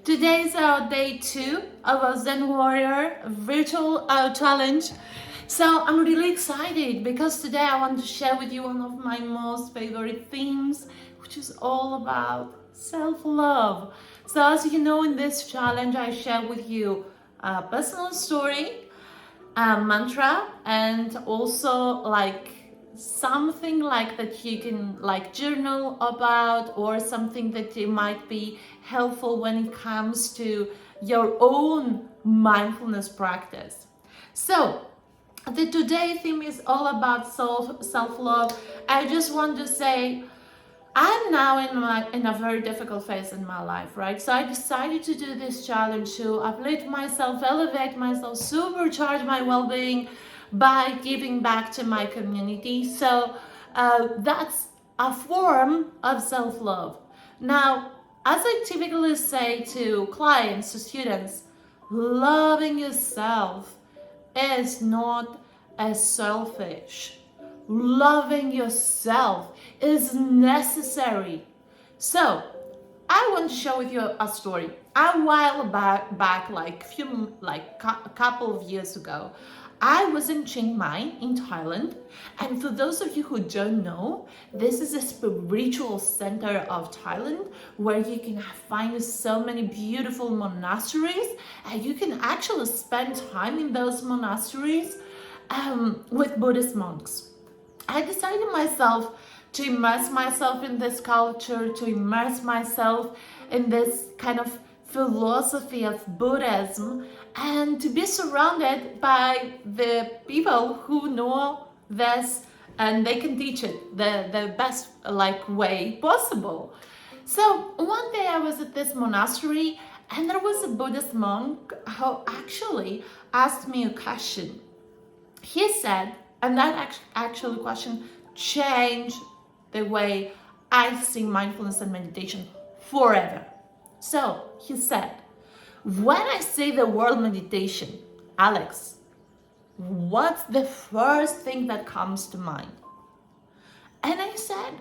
Today is our day 2 of our Zen Warrior virtual challenge. So I'm really excited because today I want to share with you one of my most favorite themes, which is all about self-love. So as you know, in this challenge I share with you a personal story, a mantra, and also something like that you can journal about, or something that it might be helpful when it comes to your own mindfulness practice. So the today theme is all about self-love. I just want to say I'm now in a very difficult phase in my life, right? So I decided to do this challenge to uplift myself, elevate myself, supercharge my well-being by giving back to my community. So that's a form of self-love. Now, as I typically say to clients, to students, loving yourself is not as selfish. Loving yourself is necessary. So I want to share with you a story. A while back a couple of years ago, I was in Chiang Mai in Thailand, and for those of you who don't know, this is a spiritual center of Thailand where you can find so many beautiful monasteries, and you can actually spend time in those monasteries with Buddhist monks. I decided myself to immerse myself in this culture, to immerse myself in this kind of philosophy of Buddhism, and to be surrounded by the people who know this and they can teach it the best way possible. So one day I was at this monastery, and there was a Buddhist monk who actually asked me a question. He said, and that actual question changed the way I see mindfulness and meditation forever. So he said, when I say the word meditation, Alex, what's the first thing that comes to mind? And I said,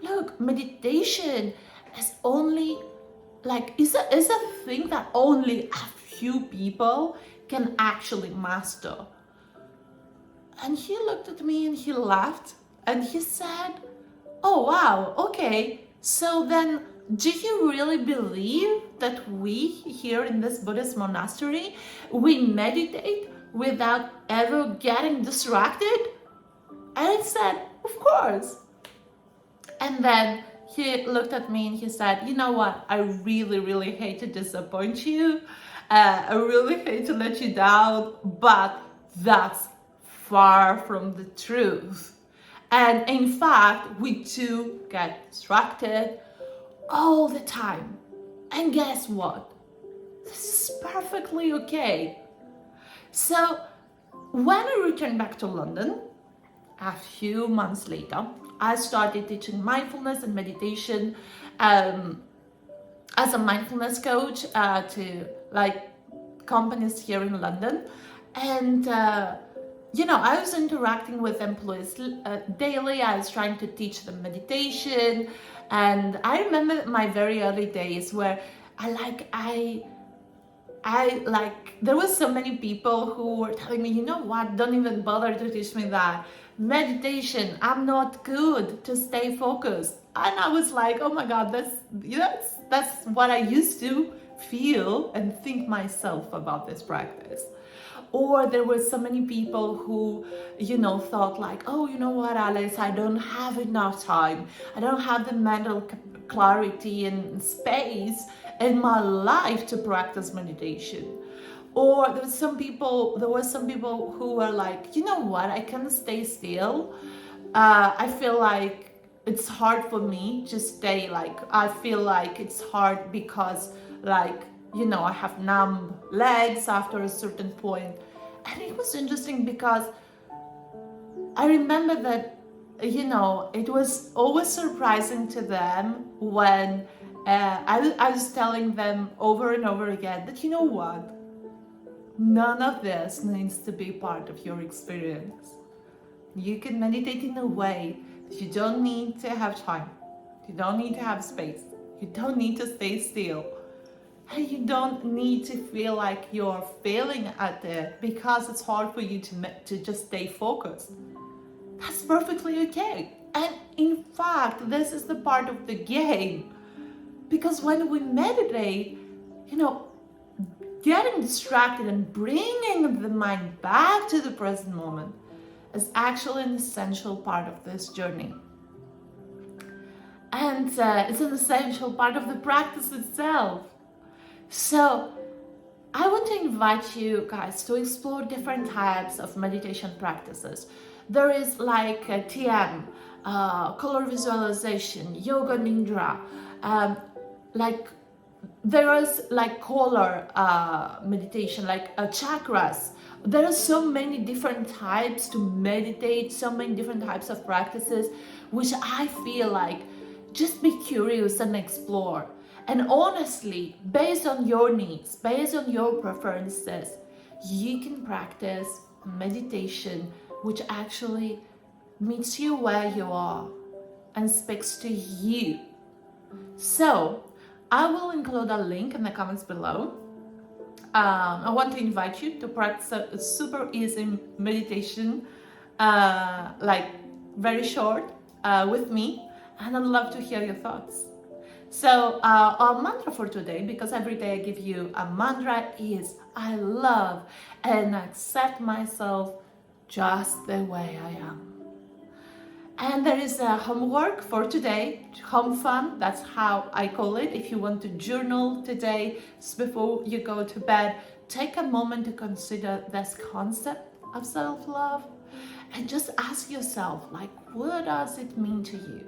look, meditation is only is a thing that only a few people can actually master. And he looked at me and he laughed and he said, oh wow, okay, so then do you really believe that we here in this Buddhist monastery, we meditate without ever getting distracted? And I said, of course. And then he looked at me and he said, you know what, I really hate to disappoint you. I really hate to let you down, but that's far from the truth. And in fact, we do get distracted all the time. And guess what? This is perfectly okay. So when I returned back to London, a few months later, I started teaching mindfulness and meditation as a mindfulness coach to companies here in London. And I was interacting with employees daily. I was trying to teach them meditation. And I remember my very early days where there was so many people who were telling me, you know what, don't even bother to teach me that. Meditation, I'm not good to stay focused. And I was like, oh my God, that's what I used to feel and think myself about this practice. Or there were so many people who, thought oh, you know what, Alex, I don't have enough time. I don't have the mental clarity and space in my life to practice meditation. Or there were some people who were like, you know what, I can't stay still. I feel like it's hard for me to stay, I feel like it's hard because I have numb legs after a certain point. And it was interesting because I remember that, it was always surprising to them when I was telling them over and over again that, you know what, none of this needs to be part of your experience. You can meditate in a way that you don't need to have time. You don't need to have space. You don't need to stay still. And you don't need to feel like you're failing at it because it's hard for you to just stay focused. That's perfectly okay. And in fact, this is the part of the game. Because when we meditate, you know, getting distracted and bringing the mind back to the present moment is actually an essential part of this journey. And it's an essential part of the practice itself. So I want to invite you guys to explore different types of meditation practices. There is like TM, color visualization, yoga nidra, like there is like color meditation, like chakras. There are so many different types to meditate, so many different types of practices, which I feel like just be curious and explore. And honestly, based on your needs, based on your preferences, you can practice meditation which actually meets you where you are and speaks to you. So I will include a link in the comments below. I want to invite you to practice a super easy meditation, like very short, with me, and I'd love to hear your thoughts. So our mantra for today, because every day I give you a mantra, is I love and accept myself just the way I am. And there is a homework for today, home fun, that's how I call it. If you want to journal today, before you go to bed, take a moment to consider this concept of self-love and just ask yourself, like, what does it mean to you?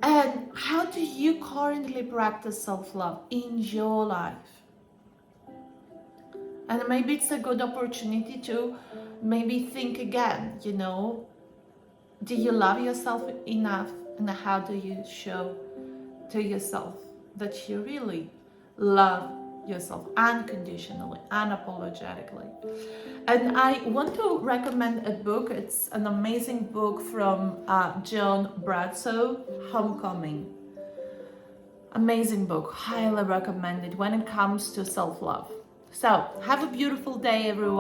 And how do you currently practice self-love in your life? And maybe it's a good opportunity to maybe think again, you know, do you love yourself enough? And how do you show to yourself that you really love yourself unconditionally, unapologetically? And I want to recommend a book. It's an amazing book from John Bradshaw, Homecoming. Amazing book, highly recommended when it comes to self-love. So have a beautiful day, everyone.